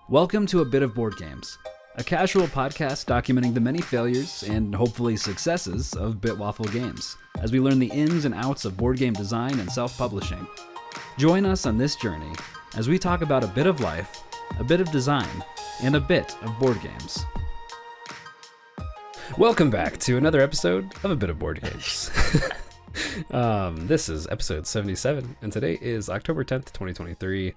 Welcome to A Bit of Board Games, a casual podcast documenting the many failures and hopefully successes of Waffle Games, as we learn the ins and outs of board game design and self-publishing. Join us on this journey as we talk about a bit of life, a bit of design, and a bit of board games. Welcome back to another episode of A Bit of Board Games. This is episode 77, and today is October 10th, 2023,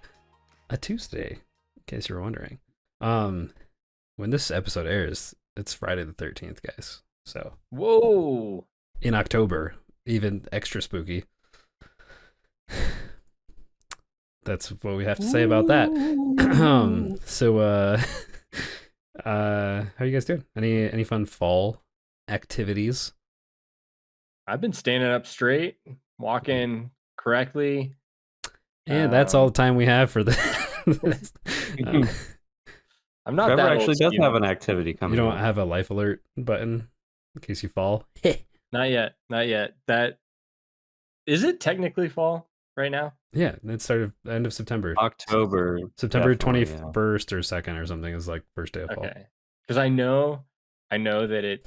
a Tuesday, in case you were wondering. When this episode airs, it's Friday the 13th, guys. So, whoa! In October, even extra spooky. That's what we have to say about that. How are you guys doing? Any fun fall activities? I've been standing up straight, walking correctly. And that's all the time we have for this. I'm not Trevor that actually old, does Steven. have an activity coming. You don't up. have a life alert button in case you fall? Not yet. That is it technically fall right now? Yeah, it started end of September. October. September definitely, 21st or 2nd or something is like first day of fall. Okay, because I know that it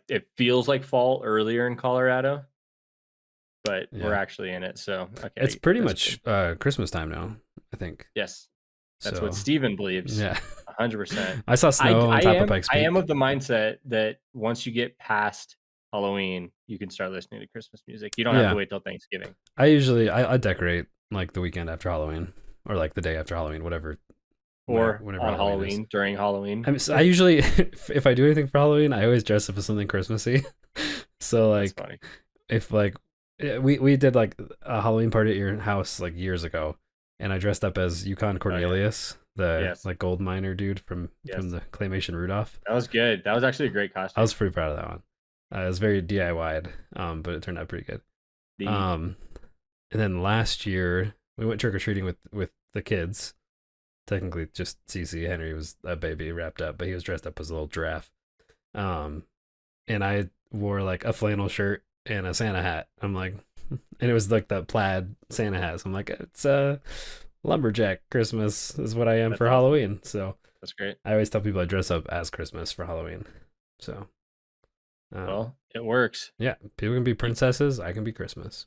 it feels like fall earlier in Colorado, but we're actually in it. So okay, It's pretty that's much good. Christmas time now, I think. Yes, that's So, what Steven believes. Yeah. 100%. I saw snow on top of Pikes Peak. I am of the mindset that once you get past Halloween, you can start listening to Christmas music. You don't have to wait till Thanksgiving. I decorate like the weekend after Halloween or like the day after Halloween, whatever. Or whenever on Halloween Halloween, during Halloween. I usually, if I do anything for Halloween, I always dress up as something Christmassy. So like, That's funny. if like, we did like a Halloween party at your house like years ago, and I dressed up as Yukon Cornelius, the like gold miner dude from the claymation Rudolph. That was good. That was actually a great costume. I was pretty proud of that one. It was very DIY'd, but it turned out pretty good. And then last year we went trick or treating with the kids. Technically, just CC Henry was a baby wrapped up, but he was dressed up as a little giraffe. And I wore like a flannel shirt and a Santa hat. I'm like, and it was like the plaid Santa hat. So I'm like, it's a lumberjack Christmas is what I am for Halloween. So that's great. I always tell people I dress up as Christmas for Halloween. So, well, it works. Yeah, people can be princesses. I can be Christmas.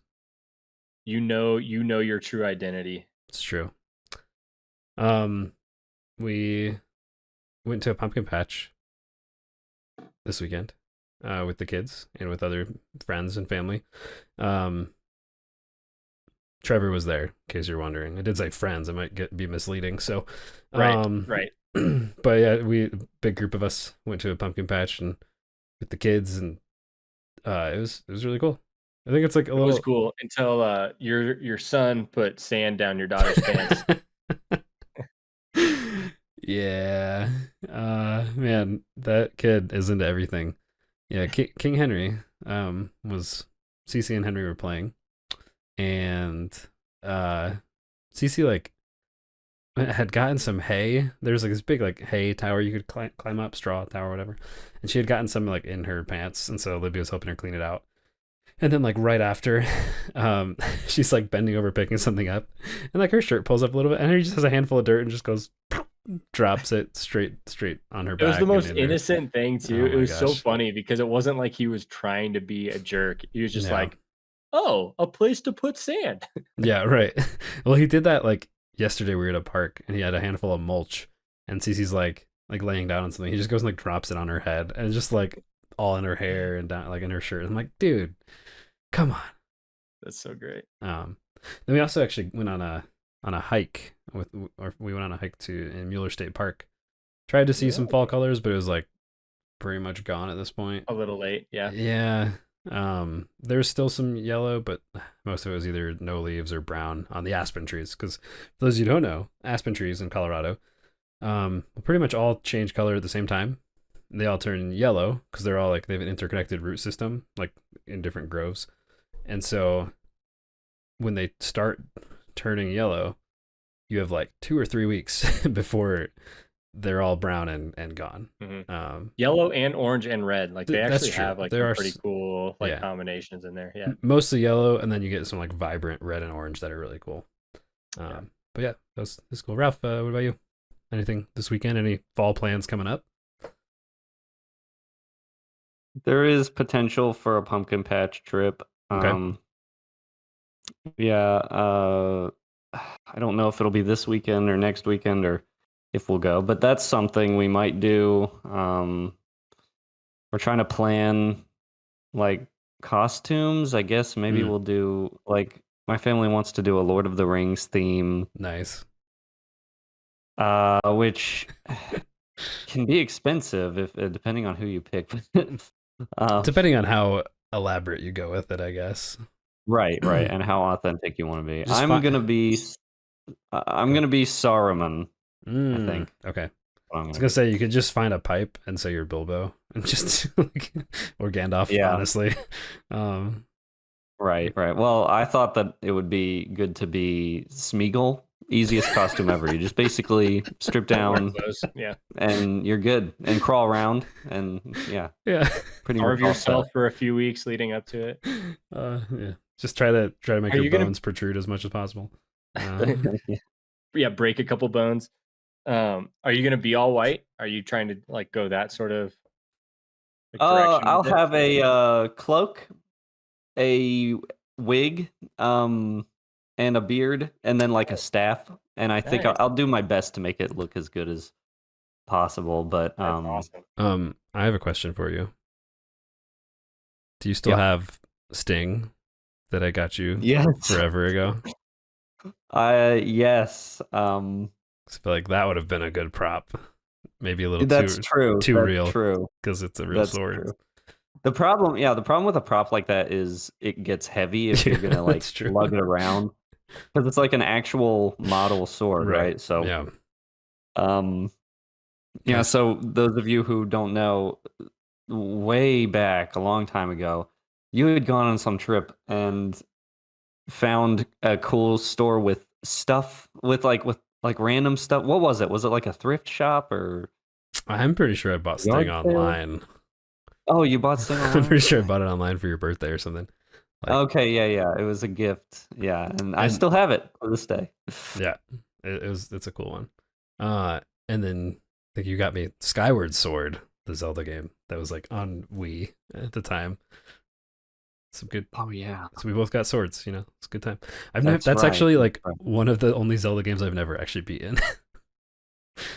You know your true identity. It's true. We went to a pumpkin patch this weekend with the kids and with other friends and family. Trevor was there, in case you're wondering. I did say friends. I might be misleading. So, right. But yeah, big group of us went to a pumpkin patch and with the kids, and it was really cool. I think it's like It was cool until your son put sand down your daughter's pants. Yeah. Man, that kid is into everything. Yeah, King Henry was CC and Henry were playing, and CC like had gotten some hay. There's like this big like hay tower you could climb up, straw tower, whatever, and she had gotten some like in her pants, and so Libby was helping her clean it out. And then like right after, she's like bending over picking something up, and like her shirt pulls up a little bit, and Henry just has a handful of dirt and just goes, drops it straight on her back. It was the most innocent thing too. It was gosh. so funny because it wasn't like he was trying to be a jerk. He was just like, oh, a place to put sand. Yeah, right. Well, he did that like yesterday. We were at a park and he had a handful of mulch, and Cece's like laying down on something. He just goes and like drops it on her head, and just like all in her hair and down like in her shirt. I'm like, dude, come on. That's so great. Then we also actually went on a hike we went on a hike in Mueller State Park. Tried to see some fall colors, but it was like pretty much gone at this point. A little late, yeah. Yeah. There's still some yellow, but most of it was either no leaves or brown on the aspen trees. Because for those of you who don't know, aspen trees in Colorado, pretty much all change color at the same time. They all turn yellow because they're all like they have an interconnected root system, like in different groves. And so when they start turning yellow, you have like 2 or 3 weeks before they're all brown and gone. Mm-hmm. Yellow and orange and red, like they actually have like there are pretty cool like combinations in there. Yeah, mostly yellow, and then you get some like vibrant red and orange that are really cool. yeah, that's cool. Ralph, what about you? Anything this weekend? Any fall plans coming up? There is potential for a pumpkin patch trip. Okay. Yeah, I don't know if it'll be this weekend or next weekend or if we'll go, but that's something we might do. We're trying to plan like costumes. I guess maybe Mm, we'll do like my family wants to do a Lord of the Rings theme, nice. which can be expensive if depending on who you pick. um, Depending on how elaborate you go with it, I guess. right, and how authentic you want to be. Just fine. I'm Go ahead. gonna be Saruman, I think. Okay. I What I'm was gonna gonna be. say you could just find a pipe and say you're Bilbo and just like, or Gandalf, Yeah, honestly. Um, right. Well, I thought that it would be good to be Smeagol. Easiest costume ever. You just basically strip Wear down clothes. Yeah. and you're good and crawl around and yeah, yeah. pretty much Starve all set. yourself for a few weeks leading up to it. Yeah. Just try to make Are your you gonna bones protrude as much as possible. Yeah. yeah, break a couple bones? Are you gonna be all white? Are you trying to like go that sort of like direction I'll with it? have a cloak, a wig, and a beard, and then like a staff. And I think Nice. I'll do my best to make it look as good as possible. But That's awesome. I have a question for you. Do you still yeah, have Sting that I got you yes, forever ago? yes. 'Cause I feel like that would have been a good prop. Maybe a little That's true. too That's real true. because it's a real That's sword. true. The problem with a prop like that is it gets heavy if you're Yeah, gonna like that's true. lug it around because it's like an actual model sword, Right. right? So, Yeah. um, Can I yeah. So those of you who don't know, way back a long time ago, you had gone on some trip and found a cool store with stuff with like random stuff. What was it? Was it like a thrift shop or I'm pretty sure I bought Sting yard sale? online. Oh, you bought Sting I'm online? pretty sure I bought it online for your birthday or something. Like, Okay, yeah. It was a gift. Yeah, and I and still have it to this day. yeah, it's a cool one. And then I think you got me Skyward Sword, the Zelda game that was like on Wii at the time. Some good. Oh yeah, So we both got swords. It's a good time. that's That's right. actually That's like right. one of the only Zelda games I've never actually beaten.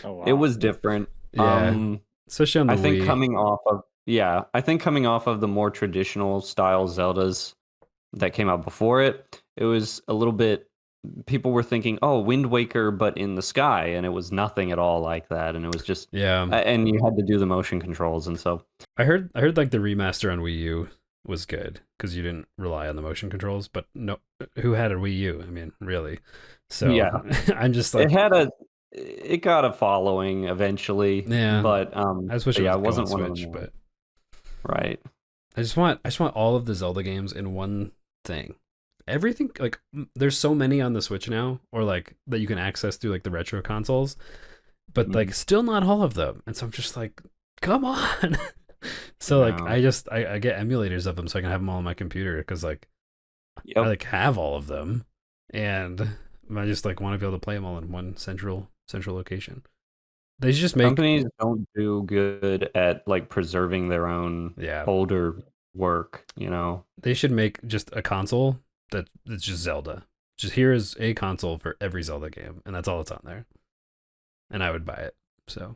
Oh It wow. was different. Yeah, especially on the I think Wii. coming off of the more traditional style Zeldas that came out before it, it was a little bit people were thinking, "Oh, Wind Waker but in the sky," and it was nothing at all like that and it was just Yeah, and you had to do the motion controls and so I heard like the remaster on Wii U was good because you didn't rely on the motion controls. But no, who had a Wii U? I mean, really. So yeah, I'm just it like, had a it got a following eventually, yeah. I just wish but it yeah, was it go on wasn't one of Switch, them. but Right. I just want all of the Zelda games in one thing. Everything like there's so many on the Switch now, or like that you can access through like the retro consoles, but Mhm. like still not all of them. And so I'm just like, come on. So like Yeah. I get emulators of them so I can have them all on my computer because like I Yep. like have all of them, and I just like want to be able to play them all in one central location. They should just make Companies don't do good at like preserving their own yeah, older work, you know. they should make just a console that's just Zelda. Just here is a console for every Zelda game, and that's all that's on there. And I would buy it. So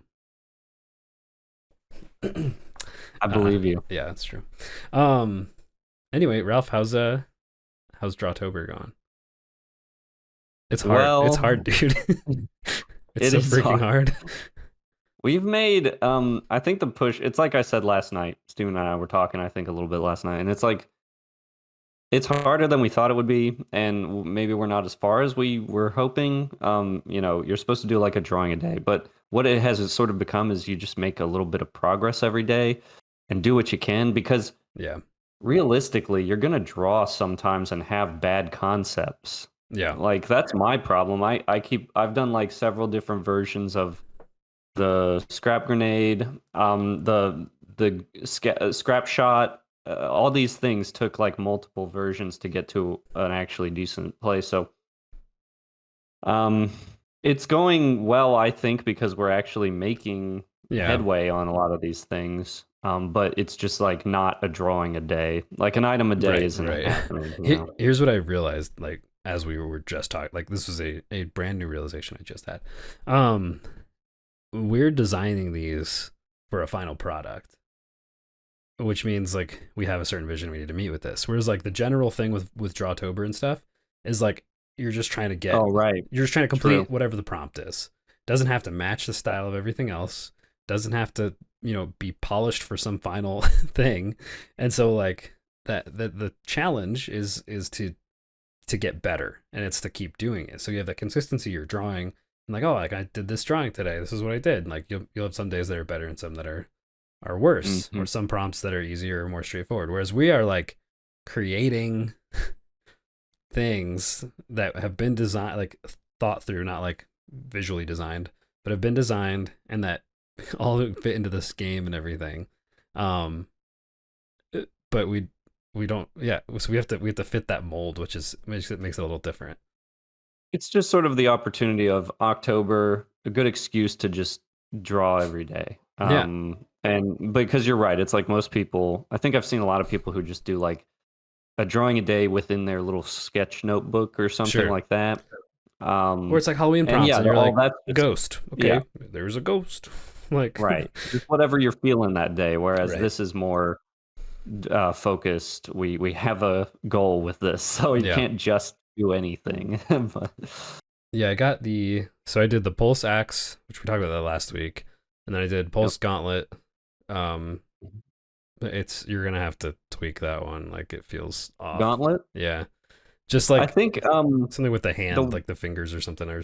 I believe you. yeah, that's true. Um anyway, Ralph, how's Drawtober going? It's hard, Well, dude. It's it so is freaking hard. hard. We've made I think the push it's like I said last night. Steven and I were talking I think a little bit last night and it's like it's harder than we thought it would be and maybe we're not as far as we were hoping. You know, you're supposed to do like a drawing a day, but what it has sort of become is you just make a little bit of progress every day and do what you can because Yeah. realistically, you're gonna draw sometimes and have bad concepts. Yeah. Like that's my problem. I've done like several different versions of the scrap grenade, scrap shot. All these things took like multiple versions to get to an actually decent play. So Um, it's going well, I think, because we're actually making Yeah. headway on a lot of these things. But it's just like not a drawing a day. Like an item a day Right, isn't right. happening, you know. Here's what I realized, like as we were just talking, like this was a brand new realization I just had. Um, we're designing these for a final product, which means like we have a certain vision we need to meet with this. Whereas like the general thing with Drawtober and stuff is like you're just trying to get Oh, right. you're just trying to True. complete whatever the prompt is. Doesn't have to match the style of everything else. Doesn't have to, be polished for some final thing. And so like that the challenge is to get better, and it's to keep doing it. So you have that consistency you're drawing, and like, oh, like I did this drawing today. This is what I did. And like you'll have some days that are better and some that are worse, Hmm. or some prompts that are easier or more straightforward. Whereas we are like creating things that have been designed, like thought through, not like visually designed, but have been designed and that all fit into this game and everything. Um, but we don't, yeah. So we have to fit that mold, which is makes it a little different. It's just sort of the opportunity of October, a good excuse to just draw every day. Yeah, And because you're right, it's like most people, I think I've seen a lot of people who just do like a drawing a day within their little sketch notebook or something sure. like that. Or it's like Halloween And prompts, yeah, and you're all like, that's just, ghost. yeah, Okay, there's a ghost. Like, right. Just whatever you're feeling that day. Whereas right. this is more focused. We have a goal with this, so you Yeah. can't just do anything. But Yeah, so I did the Pulse Axe, which we talked about that last week, and then I did yep. Pulse Gauntlet. Um, you're gonna have to tweak that one, like it feels off. Gauntlet. Yeah, just I like think something with the hand, the like the fingers or something, are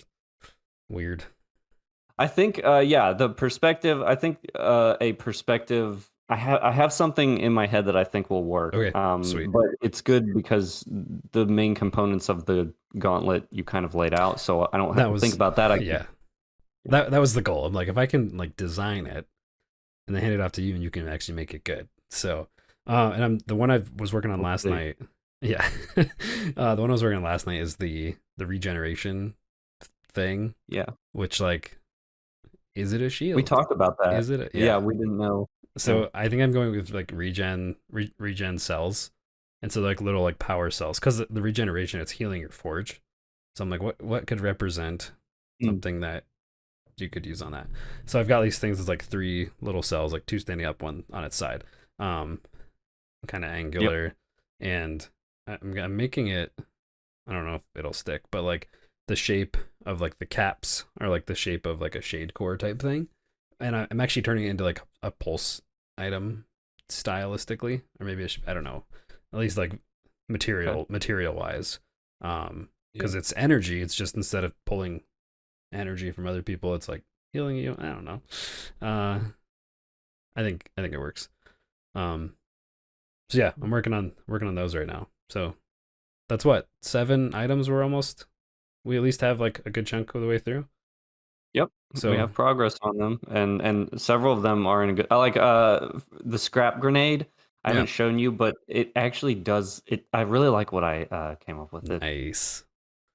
weird. I think yeah, the perspective, I think a perspective I have something in my head that I think will work. Okay, sweet. But it's good because the main components of the gauntlet you kind of laid out, so I don't have That to think was about that. I can yeah. That was the goal. I'm like, if I can like design it and then hand it off to you, and you can actually make it good. So, and I'm the one I was working on last see. night. Yeah, the one I was working on last night is the regeneration thing, Yeah. which like, is it a We shield? talked about that. Is it? Yeah, Yeah. we didn't know. Yeah. So I think I'm going with like regen cells, and so like little like power cells, because the regeneration, it's healing your forge. So I'm like, what could represent Mm, something that you could use on that? So I've got these things as like three little cells, like two standing up, one on its side, um, kind of yep. angular, and I'm making it. I don't know if it'll stick, but like the shape of like the caps are like the shape of like a shade core type thing, and I'm actually turning it into like a pulse item stylistically, or maybe I don't know, at least like Okay. material wise, Yeah. because it's energy. It's just instead of pulling energy from other people, it's like healing you. I don't know. Uh, I think it works. Um, so yeah, I'm working on those right now. So that's what 7 items we at least have like a good chunk of the way through. Yep. We So have progress on them, and several of them are in a good. I like the scrap grenade. I yeah, haven't shown you, but it actually does it. I really like what I came up with. nice.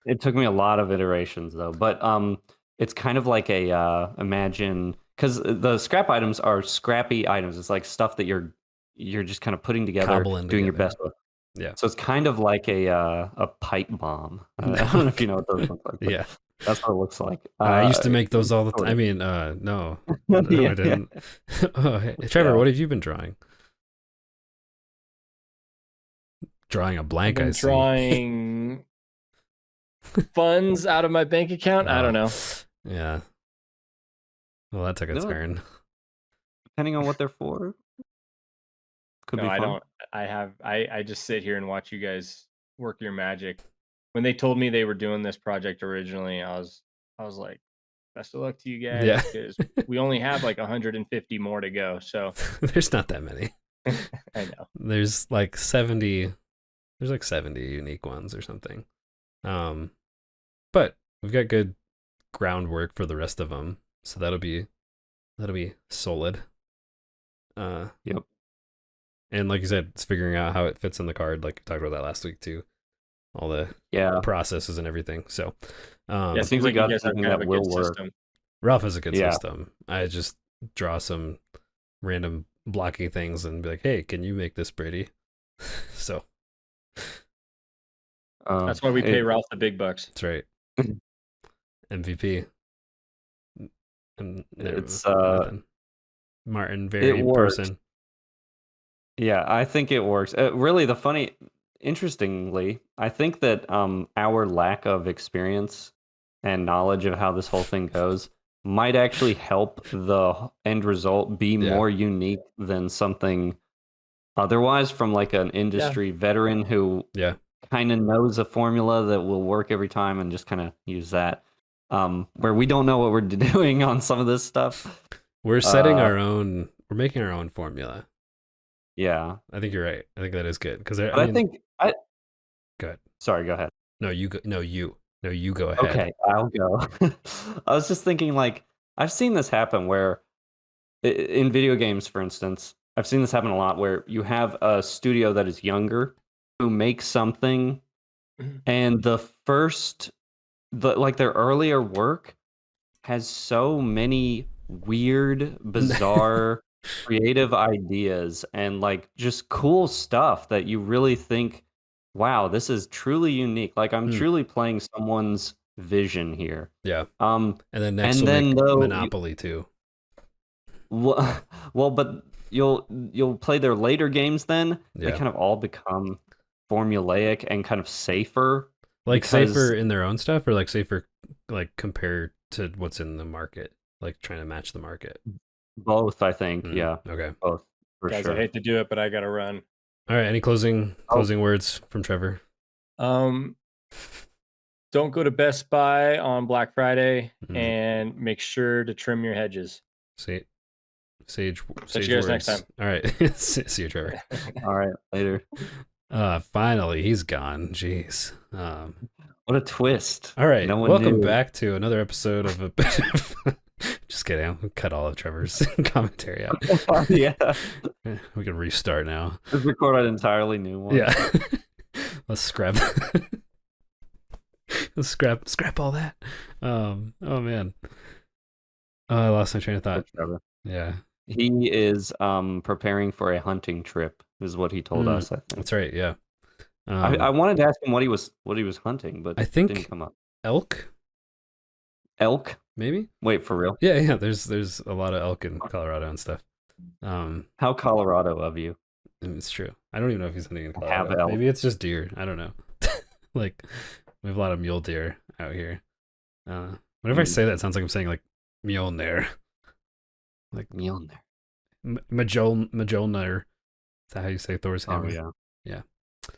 It took me a lot of iterations though, but it's kind of like a imagine because the scrap items are scrappy items. It's like stuff that you're just kind of putting together, Cobbling doing your together. best with. Yeah. So it's kind of like a pipe bomb. I don't know if you know what those look like, but Yeah. that's what it looks like. I used to make those all the time. Sort I of. mean, no, no, I Yeah, didn't. Oh, hey, Trevor, yeah. what have you been drawing? Drawing a I've blank, I been see. drawing funds out of my bank account. I don't Oh, know. yeah. Well, that took a No, turn. depending on what they're for, could No, be I fun. don't. I just sit here and watch you guys work your magic. When they told me they were doing this project originally, I was like, best of luck to you Yeah. guys, because we only have like 150 more to go. So There's not that many. I know. There's like 70. There's like 70 unique ones or something. Um, but we've got good groundwork for the rest of them, so that'll be solid. Uh, Yep. and like you said, it's figuring out how it fits in the card. Like we talked about that last week too. all the Yeah. processes and everything. So, Yeah, I it think seems we like you got guys have something kind of that a will good work. system. Ralph has a good Yeah. system. I just draw some random blocky things and be like, hey, can you make this pretty? So That's why we pay it- Ralph the big bucks. that's right. MVP. And it's nothing. Martin, it very works. person. Yeah, I think it works. Really, interestingly, I think that our lack of experience and knowledge of how this whole thing goes might actually help the end result be Yeah. more unique than something otherwise from like an industry veteran who Yeah. kind of knows a formula that will work every time and just kind of use that. Where we don't know what we're doing on some of this stuff. We're setting our own, we're making our own formula. Yeah. I think you're right. I think that is good. Because But I think go ahead. sorry, go ahead. No, you go. No, you go ahead. Okay, I'll go. I was just thinking, like, I've seen this happen where, in video games, for instance, I've seen this happen a lot where you have a studio that is younger who makes something, and their earlier work has so many weird, bizarre, creative ideas and like just cool stuff that you really think, wow, this is truly unique. Like I'm truly playing someone's vision here. Yeah. And then next and we'll then make though Monopoly too. well, but you'll play their later games then. They Yeah. kind of all become formulaic and kind of safer. Like because safer in their own stuff, or like safer like compared to what's in the market, like trying to match the market. both, I think. Yeah, Okay. both for Guys, sure. I hate to do it, but I gotta run. All right. Any closing words from Trevor? Don't go to Best Buy on Black Friday, and make sure to trim your hedges. Sage See sage you guys words. next time. All right. See you, Trevor. All right, later. Finally, he's gone. Jeez. What a twist. All right. No one Welcome knew. back to another episode of a. Just kidding. I'm gonna cut all of Trevor's commentary out. Yeah. We can restart now. Let's record an entirely new one. Yeah. Let's scrap. Let's scrap all that. Oh man. Oh, I lost my train of thought. Trevor. Yeah. He is preparing for a hunting trip, is what he told us, I think. That's right, yeah. I wanted to ask him what he was hunting, but I think it didn't come up. elk, Elk? maybe? Wait, for real? Yeah, there's a lot of elk in Colorado and stuff. How Colorado of you. It's true. I don't even know if he's hunting in Have Colorado. elk. Maybe it's just deer. I don't know. Like, we have a lot of mule deer out here. Whenever I say that, it sounds like I'm saying like Mjolnir. Like Mjolnir. Mjolnir. Is that how you say Thor's hammer? Oh, yeah. Yeah.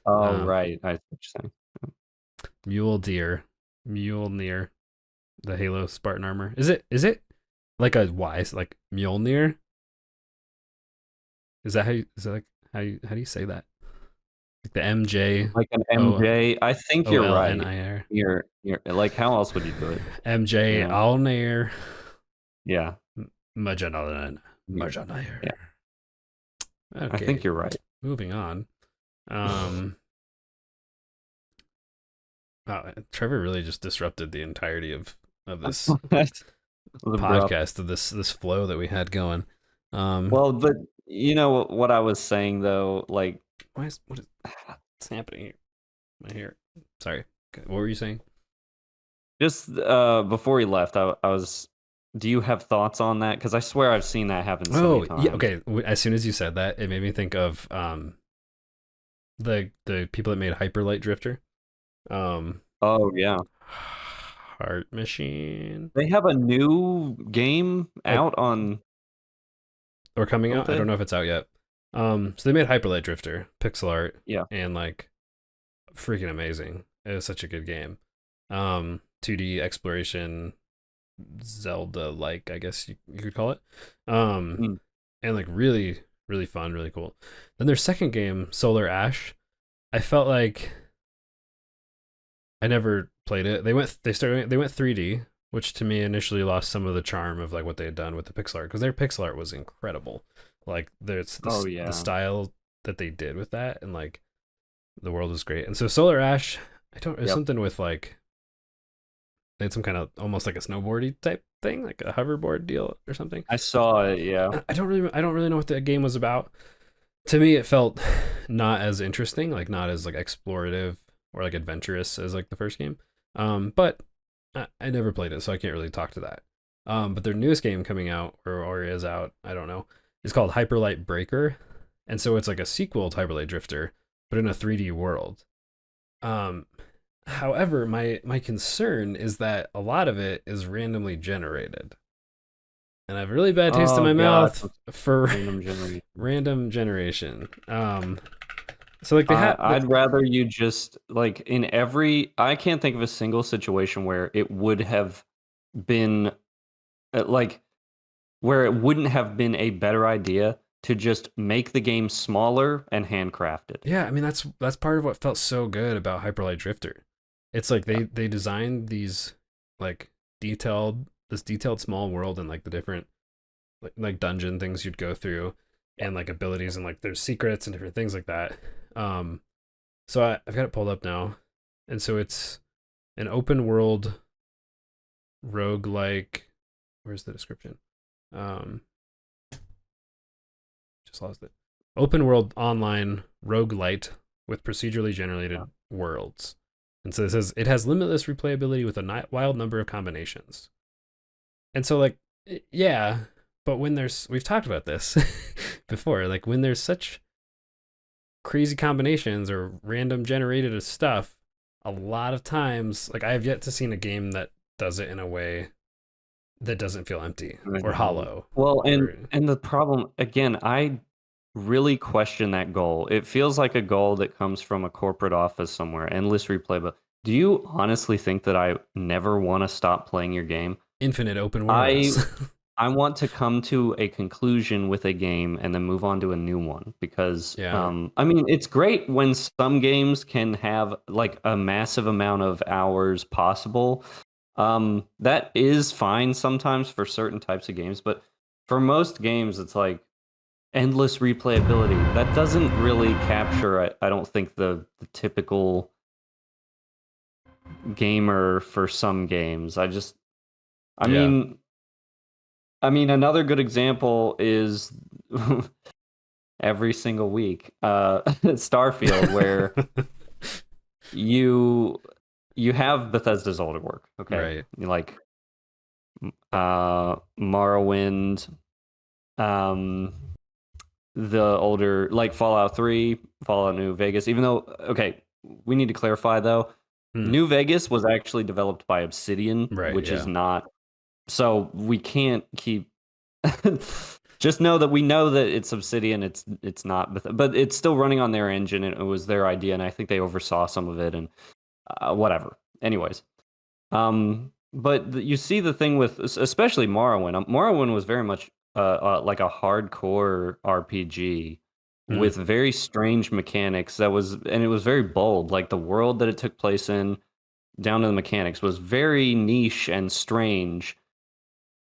Oh, right. I see what you're saying. Mjolnir, the Halo Spartan armor. Is it like a Y, like Mjolnir? Is that how you, is that like how do you say that? Like the MJ, Like an MJ. I think you're right. OLNIR. You're like, how else would you do it? MJ Yeah. Allnir. Yeah. Majanalin. Yeah. Majanir. Yeah. Okay. I think you're right. Moving on. Wow, Trevor really just disrupted the entirety of this podcast, of this flow that we had going. Well, but you know what I was saying though, like what's happening here? My hair. Sorry. What were you saying? just before he left, I was. Do you have thoughts on that? Because I swear I've seen that happen so many times. Yeah. Okay. As soon as you said that, it made me think of the people that made Hyper Light Drifter. Oh yeah. Heart Machine. They have a new game out on or coming out. Okay. I don't know if it's out yet. So they made Hyper Light Drifter, pixel art. Yeah. And like freaking amazing. It was such a good game. 2D exploration, Zelda like, I guess you could call it. And like really, really fun, really cool. Then their second game, Solar Ash, I felt like I never played it. They went 3D, which to me initially lost some of the charm of like what they had done with the pixel art, because their pixel art was incredible. Like there's the style that they did with that, and like the world was great. And so Solar Ash, I don't. It's Yep. something with like they had some kind of almost like a snowboardy type thing, like a hoverboard deal or something. I saw it. Yeah. I don't really know what the game was about. To me, it felt not as interesting, like not as like explorative or like adventurous as like the first game. But I never played it, so I can't really talk to that. But their newest game coming out or is out, I don't know, is called Hyperlight Breaker, and so it's like a sequel to Hyperlight Drifter, but in a 3D world. Um, However, my concern is that a lot of it is randomly generated, and I have a really bad taste in Oh my god, mouth for random generation. random generation. So like they had, I'd rather you just like in every. I can't think of a single situation where it would have been like where it wouldn't have been a better idea to just make the game smaller and handcrafted. yeah. I mean that's part of what felt so good about Hyperlight Drifter. It's like they designed these like detailed small world and like the different like dungeon things you'd go through and like abilities and like there's secrets and different things like that. So I've got it pulled up now, and so it's an open world roguelike. Where's the description? Um, just lost it. Open world online roguelite with procedurally generated worlds. And so it says it has limitless replayability with a wild number of combinations. And so like yeah, but when we've talked about this before, like when there's such crazy combinations or random generated stuff, a lot of times like I have yet to see a game that does it in a way that doesn't feel empty or hollow. Well, and the problem again, I really question that goal. It feels like a goal that comes from a corporate office somewhere, endless replay. But do you honestly think that I never want to stop playing your game? Infinite open I worlds. I want to come to a conclusion with a game and then move on to a new one because Yeah. I mean it's great when some games can have like a massive amount of hours possible. That is fine sometimes for certain types of games, but for most games it's like endless replayability. That doesn't really capture I don't think the typical gamer for some games. I Yeah. mean another good example is every single week. Starfield, where you have Bethesda's older work, okay? Right. Like Morrowind, um, the older like Fallout 3, Fallout New Vegas. Even though, okay, we need to clarify though, New Vegas was actually developed by Obsidian, Right. which Yeah. is not. So we can't keep. Just know that we know that it's Obsidian. It's not, but it's still running on their engine, and it was their idea, and I think they oversaw some of it, and whatever. Anyways, but you see the thing with especially Morrowind. Morrowind was very much like a hardcore RPG with very strange mechanics. And it was very bold. Like the world that it took place in, down to the mechanics, was very niche and strange.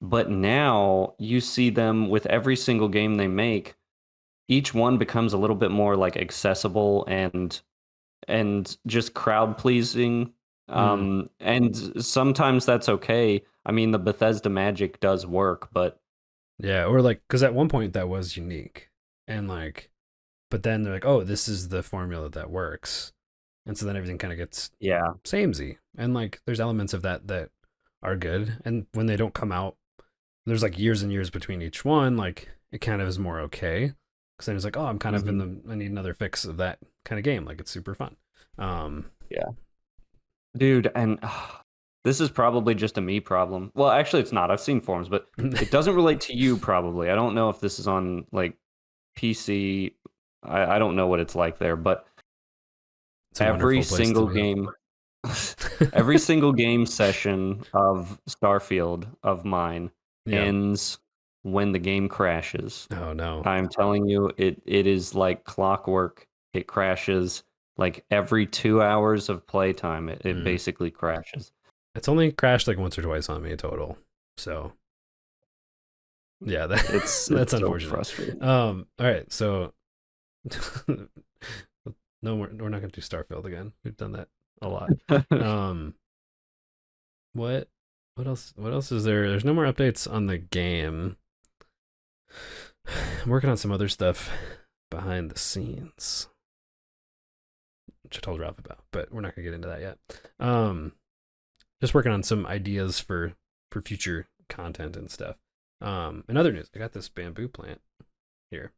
But now you see them with every single game they make, each one becomes a little bit more like accessible and just crowd pleasing. And sometimes that's okay. I mean, the Bethesda magic does work, but yeah, or like because at one point that was unique, and like, but then they're like, oh, this is the formula that works, and so then everything kind of gets samey, and like there's elements of that are good, and when they don't come out, there's like years and years between each one, like it kind of is more okay, because then it's like, oh, I'm kind of I need another fix of that kind of game, like it's super fun. Yeah, dude, and this is probably just a me problem. Well, actually, it's not. I've seen forums, but it doesn't relate to you probably. I don't know if this is on like PC. I don't know what it's like there, but every single game, every single game session of Starfield of mine ends when the game crashes. Oh no! I'm telling you, it is like clockwork. It crashes like every 2 hours of playtime. It basically crashes. It's only crashed like once or twice on me total. So yeah, that's unfortunate. So frustrating. All right, so no more. We're not gonna do Starfield again. We've done that a lot. Um, what what else? What else is there? There's no more updates on the game. I'm working on some other stuff behind the scenes, which I told Ralph about, but we're not gonna get into that yet. Just working on some ideas for future content and stuff. In other news, I got this bamboo plant here.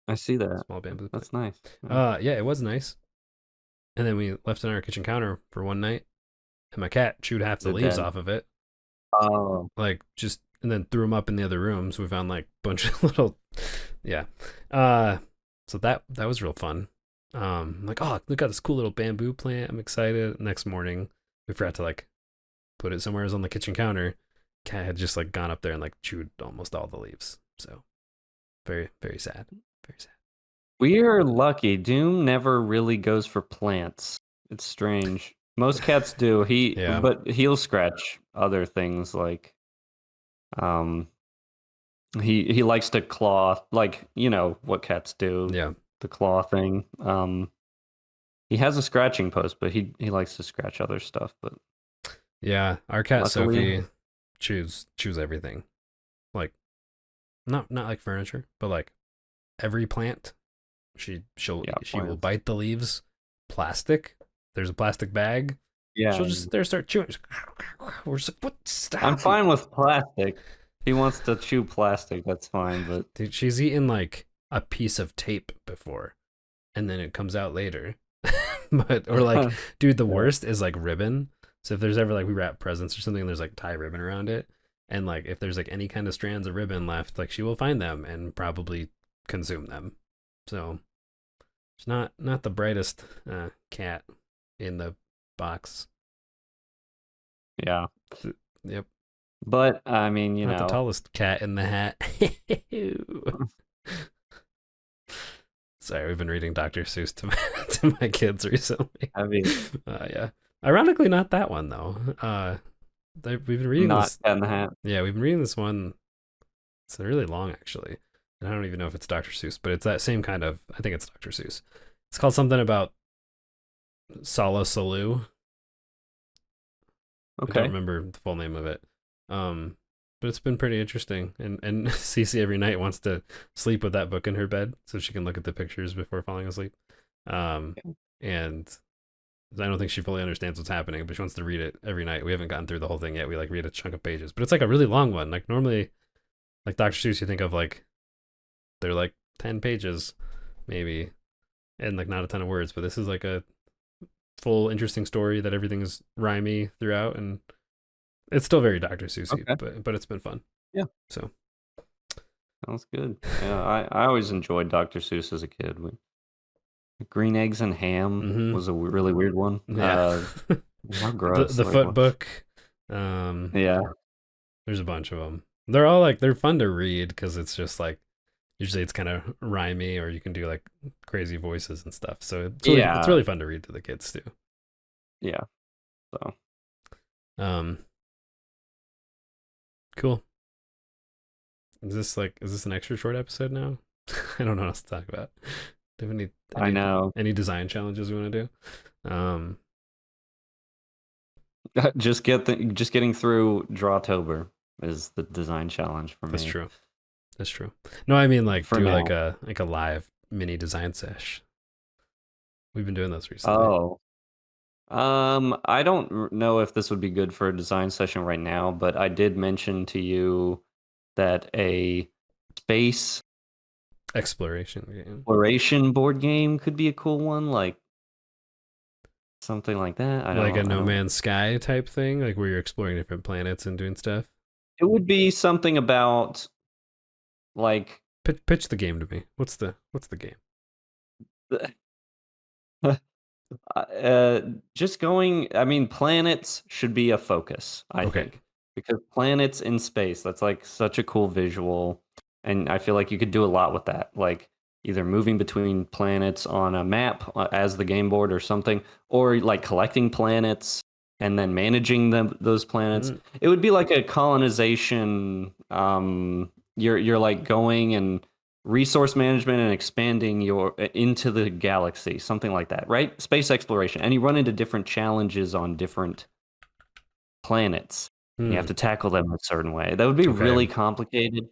I see that. Small bamboo plant. That's nice. Yeah, it was nice. And then we left it on our kitchen counter for one night, and my cat chewed half the leaves off of it. Oh, Like just and then threw them up in the other rooms. We found like a bunch of little, yeah. So that was real fun. I'm like, oh, look at this cool little bamboo plant. I'm excited. Next morning, we forgot to like put it somewhere on the kitchen counter. Cat had just like gone up there and like chewed almost all the leaves. So very, very sad. Very sad. we are lucky. Doom never really goes for plants. It's strange. Most cats do. Yeah. But he'll scratch other things like, he likes to claw, like you know what cats do. Yeah. The claw thing. He has a scratching post, but he likes to scratch other stuff. But yeah, our cat luckily, Sophie chews everything. Like not like furniture, but like every plant. She will plants. bite the leaves. Plastic. There's a plastic bag. Yeah, She'll just start chewing. We're just like, what? Stop. I'm fine with plastic. He wants to chew plastic. That's fine, but Dude, she's eaten like a piece of tape before, and then it comes out later. But or like, dude, the worst is like ribbon. So if there's ever like we wrap presents or something, and there's like tie ribbon around it, and like if there's like any kind of strands of ribbon left, like she will find them and probably consume them. So she's not the brightest cat in the box. yeah. Yep. But I mean, you Not know, the tallest cat in the hat. Sorry, we've been reading Dr. Seuss to my kids recently. I mean, Yeah. Ironically, not that one though. We've been reading not this. Cat in the Hat. Yeah, we've been reading this one. It's really long actually, and I don't even know if it's Dr. Seuss, but it's that same kind of. I think it's Dr. Seuss. It's called something about Sala Saloo. I Okay. don't remember the full name of it. But it's been pretty interesting. And Cece every night wants to sleep with that book in her bed so she can look at the pictures before falling asleep. And I don't think she fully understands what's happening, but she wants to read it every night. We haven't gotten through the whole thing yet. We like read a chunk of pages, but it's like a really long one. Like normally, like Dr. Seuss, you think of like they're like 10 pages, maybe, and like not a ton of words. But this is like a full, interesting story that everything is rhymey throughout, and it's still very Dr. Seussy, Okay. but it's been fun. Yeah. So Sounds good. Yeah, I always enjoyed Dr. Seuss as a kid. Green Eggs and Ham was a really weird one. Yeah. How gross. the like, foot what- book. Yeah. There's a bunch of them. They're all like they're fun to read because it's just like usually it's kind of rhymey or you can do like crazy voices and stuff. So it's really fun to read to the kids too. Yeah. So cool. Is this an extra short episode now? I don't know what else to talk about. Do we need I know. any design challenges we want to do? just getting through Drawtober is the design challenge for me. That's true. No, I mean like For do now. like a live mini design sesh. We've been doing those recently. I don't know if this would be good for a design session right now, but I did mention to you that a space exploration board game could be a cool one, like something like that. Like a No Man's Sky type thing, like where you're exploring different planets and doing stuff. It would be something about like pitch the game to me. What's the game? Just going. I mean, planets should be a focus. I think because planets in space, that's like such a cool visual, and I feel like you could do a lot with that. Like either moving between planets on a map as the game board or something, or like collecting planets and then managing those planets. It would be like a colonization. You're like going and resource management and expanding your into the galaxy, something like that, right? Space exploration, and you run into different challenges on different planets. You have to tackle them a certain way. That would be really Okay. complicated,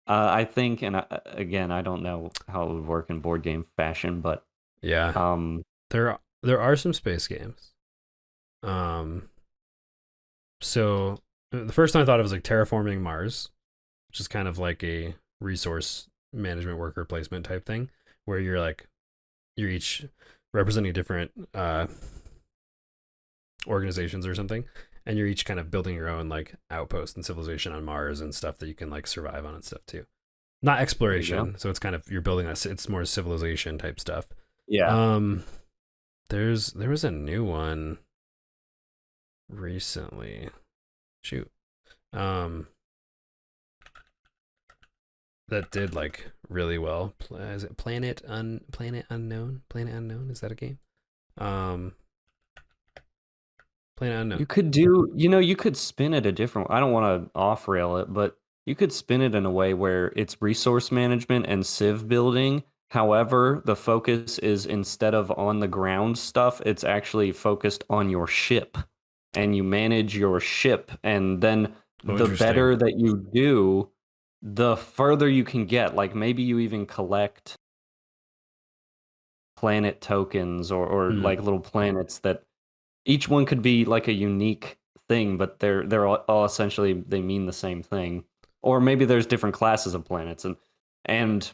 I think. And again, I don't know how it would work in board game fashion, but Yeah. um, There are some space games. So the first time I thought it was like Terraforming Mars, which is kind of like a resource management worker placement type thing, where you're each representing different organizations or something, and you're each kind of building your own like outpost and civilization on Mars and stuff that you can like survive on and stuff too. Not exploration, so it's kind of you're building it's more civilization type stuff. yeah. Um, there was a new one recently. Shoot. That did like really well. Is it Planet Unknown? Planet Unknown, is that a game? Um Planet Unknown. You could do, you could spin it a different. I don't want to off rail it, but you could spin it in a way where it's resource management and civ building. However, the focus is instead of on the ground stuff, it's actually focused on your ship, and you manage your ship, and then Oh, the better interesting. that you do, the further you can get. Like maybe you even collect planet tokens or Hmm. like little planets that each one could be like a unique thing, but they're all essentially they mean the same thing. Or maybe there's different classes of planets, and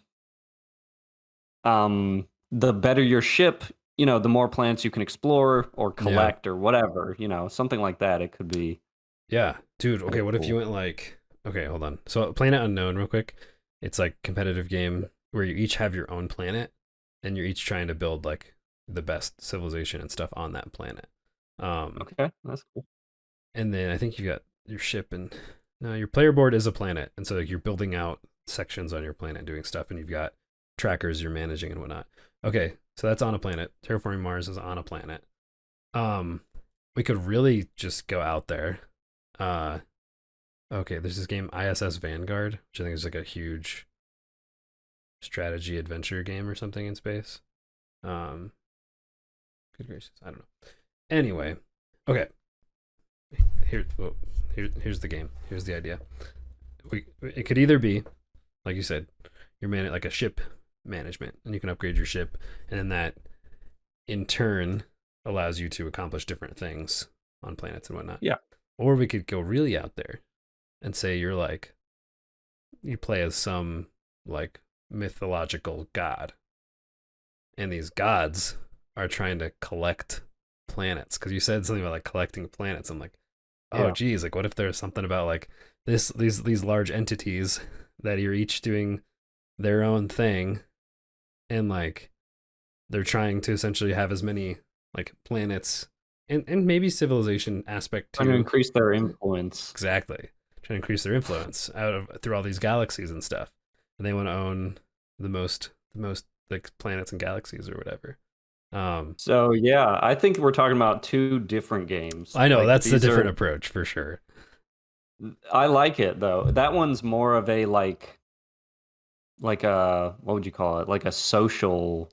the better your ship, the more planets you can explore or Yeah. collect or whatever, something like that. It could be Yeah. Dude, okay, really what if you cool. went like okay, hold on. So Planet Unknown real quick. It's like competitive game where you each have your own planet and you're each trying to build like the best civilization and stuff on that planet. Um Okay, that's cool. and then I think you got your ship and no, your player board is a planet, and so like you're building out sections on your planet, doing stuff, and you've got trackers you're managing and whatnot. Okay, so that's on a planet. Terraforming Mars is on a planet. Um, we could really just go out there. Uh, okay, there's this game ISS Vanguard, which I think is like a huge strategy adventure game or something in space. Um, good gracious, I don't know. Anyway, okay, here, well, here's the game. Here's the idea. It could either be like you said, you're like a ship management, and you can upgrade your ship, and then that in turn allows you to accomplish different things on planets and whatnot. Yeah. Or we could go really out there and say you're like you play as some like mythological god, and these gods are trying to collect planets because you said something about like collecting planets. I'm like, oh Yeah. geez, like what if there's something about like these large entities that you're each doing their own thing, and like they're trying to essentially have as many like planets and maybe civilization aspect Trying to too. increase their influence. Exactly, trying to increase their influence out of through all these galaxies and stuff, and they want to own the most like planets and galaxies or whatever. So yeah, I think we're talking about two different games. I know Like that's the these are different approach for sure. I like it though. That one's more of a like a what would you call it? Like a social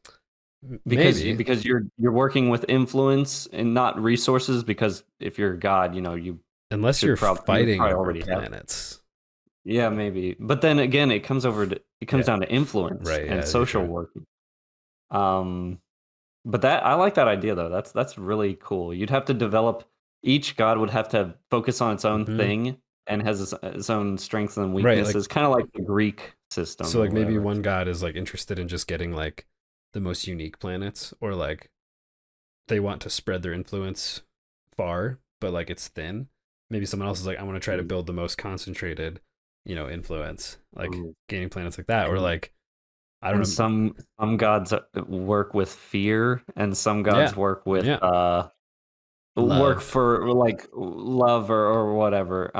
because Maybe because you're working with influence and not resources because if you're a god, you unless you're you would fighting probably over already have. planets. Yeah, maybe. But then again, it comes Yeah, down to influence right. and Yeah, you're social true. working. Um but that I like that idea though. That's really cool. You'd have to develop each god would have to focus on its own Hmm. thing and has its own strengths and Right, like weaknesses, kind of like the Greek so system or like maybe whatever. one god is like interested in just getting like the most unique planets, or like they want to spread their influence far but like it's thin. Maybe someone else is like I want to try to Mm. build the most concentrated influence, like Ooh. gaining planets like that, or And like I don't and know. some gods work with fear, and some Yeah, gods work with yeah, work love. for like love or whatever.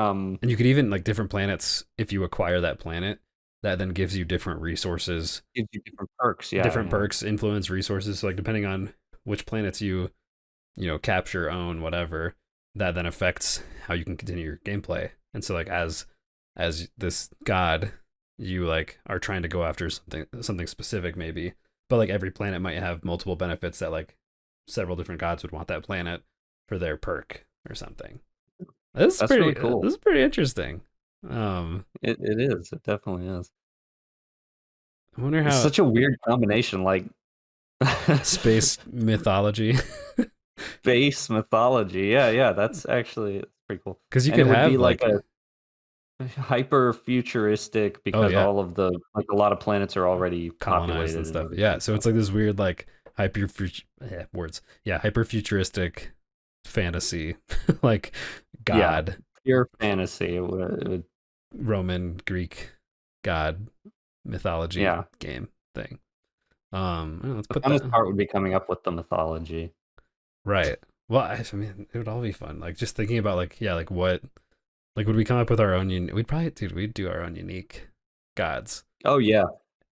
And you could even like different planets, if you acquire that planet, that then gives you different resources, Gives you different perks. Yeah, different yeah. perks, influence, resources. So like depending on which planets you capture, own, whatever, that then affects how you can continue your gameplay. And so like as this god you like are trying to go after something specific maybe, but like every planet might have multiple benefits that like several different gods would want that planet for their perk or something. That's really cool. This is pretty interesting. It is. It definitely is. I wonder It's how such a weird combination, like space mythology. base mythology. Yeah, that's actually pretty cool. Because you And could it would be have like like, a hyper futuristic oh because yeah, all of the like a lot of planets are already colonized and populated and stuff. Yeah, everything. so it's like this weird like words. Yeah, hyper futuristic fantasy, like Yeah, god, pure fantasy. Roman, Greek god mythology Yeah, game thing. Let's the put that funnest part would be coming up with the mythology. right. Well, I mean, it would all be fun. Like just thinking about like, yeah, like what, like would we come up with our own? We'd probably, dude, we'd do our own unique gods, Oh yeah,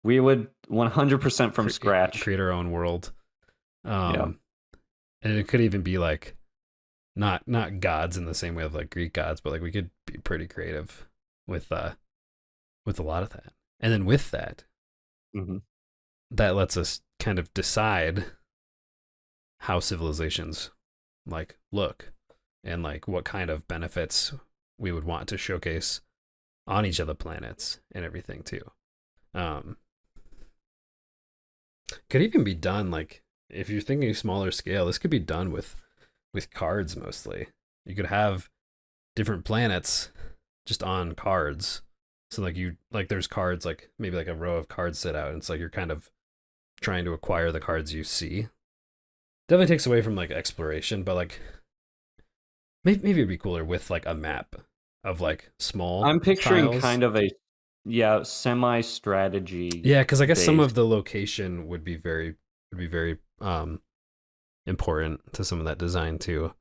we would 100% from scratch. create our own world. Yeah. Um, and it could even be like not gods in the same way of like Greek gods, but like we could be pretty creative with a lot of that. And then with that, hmm that lets us kind of decide how civilizations like look and like what kind of benefits we would want to showcase on each of the planets and everything too. Um, could even be done like if you're thinking smaller scale, this could be done with cards mostly. You could have different planets just on cards. So like you like there's cards like maybe like a row of cards set out and it's like you're kind of trying to acquire the cards you see. Definitely takes away from like exploration, but like maybe it'd be cooler with like a map of like small I'm picturing tiles. kind of a semi-strategy Yeah, because I guess some based. of the location would be very important to some of that design too.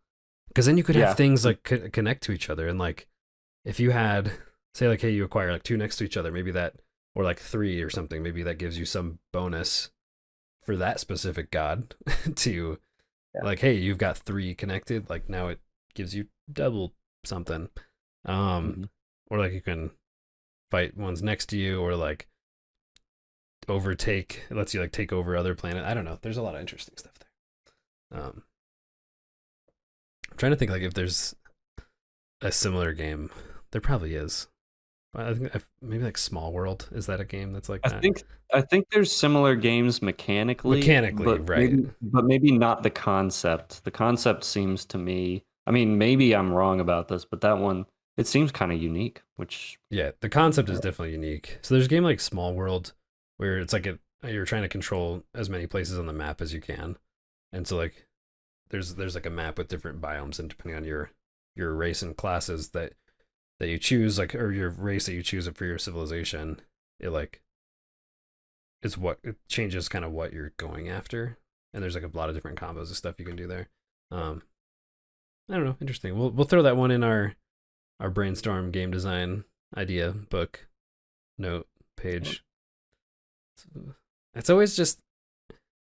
Because then you could have Yeah. things like connect to each other, and like if you had say like hey you acquire like two next to each other, maybe that or like three or something, maybe that gives you some bonus for that specific god to Yeah. like hey you've got three connected, like now it gives you double something. Um, Mhm. or like you can fight ones next to you or like overtake it lets you like take over other planet. I don't know, there's a lot of interesting stuff there. I'm trying to think like if there's a similar game. There probably is. I think maybe like Small World, is that a game that's like I that think I think there's similar games mechanically, mechanically, right? but maybe not the concept. The concept seems to me, I mean, maybe I'm wrong about this, but that one it seems kind of unique, which Yeah, the concept is definitely unique. So there's a game like Small World where it's like you're trying to control as many places on the map as you can, and so like there's like a map with different biomes, and depending on your race and classes that you choose, like or your race that you choose for your civilization, it like it's what it changes kind of what you're going after, and there's like a lot of different combos of stuff you can do there. Um, I don't know, interesting. We'll throw that one in our brainstorm game design idea book note page. It's always just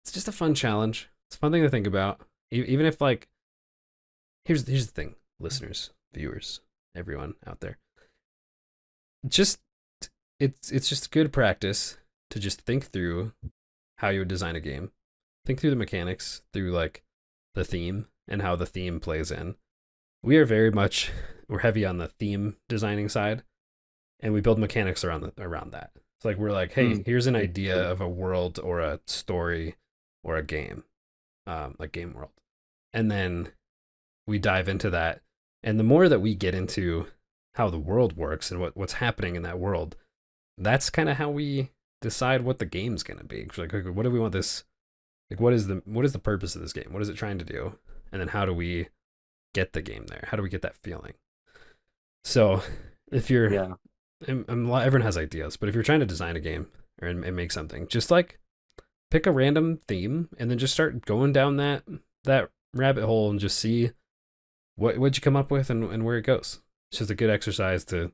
it's just a fun challenge. It's a fun thing to think about. Even if like here's the thing, listeners, viewers, everyone out there. Just it's just good practice to just think through how you would design a game. Think through the mechanics, through like the theme and how the theme plays in. We are very much we're heavy on the theme designing side, and we build mechanics around that. It's like we're like, hey, here's an idea of a world or a story or a game, like game world, and then we dive into that. And the more that we get into how the world works and what's happening in that world, that's kind of how we decide what the game's gonna be. Like, what do we want this? Like, what is the purpose of this game? What is it trying to do? And then how do we get the game there? How do we get that feeling? So, if you're, yeah. everyone has ideas, but if you're trying to design a game and make something, just like pick a random theme and then just start going down that rabbit hole and just see what you come up with and where it goes. It's just a good exercise to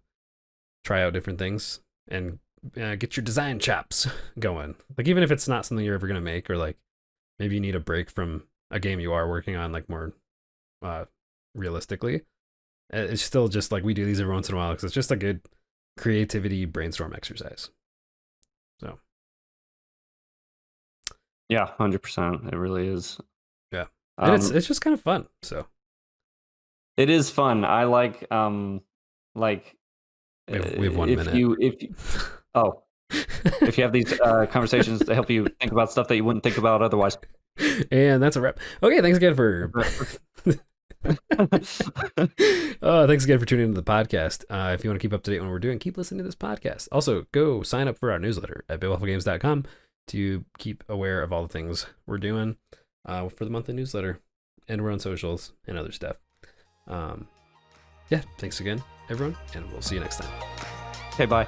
try out different things and get your design chops going. Like even if it's not something you're ever gonna make, or like maybe you need a break from a game you are working on, like more realistically. It's still just like we do these every once in a while because it's just a good creativity brainstorm exercise. So Yeah, 100%. It really is. yeah, and it's just kind of fun. So it is fun. I like we have 1 if minute. you if you have these conversations to help you think about stuff that you wouldn't think about otherwise. And that's a wrap. Okay, thanks again for thanks again for tuning into the podcast. If you want to keep up to date on what we're doing, keep listening to this podcast. Also, go sign up for our newsletter at bigwafflegames.com to keep aware of all the things we're doing for the monthly newsletter. And we're on socials and other stuff. Yeah, thanks again, everyone, and we'll see you next time. Okay, bye.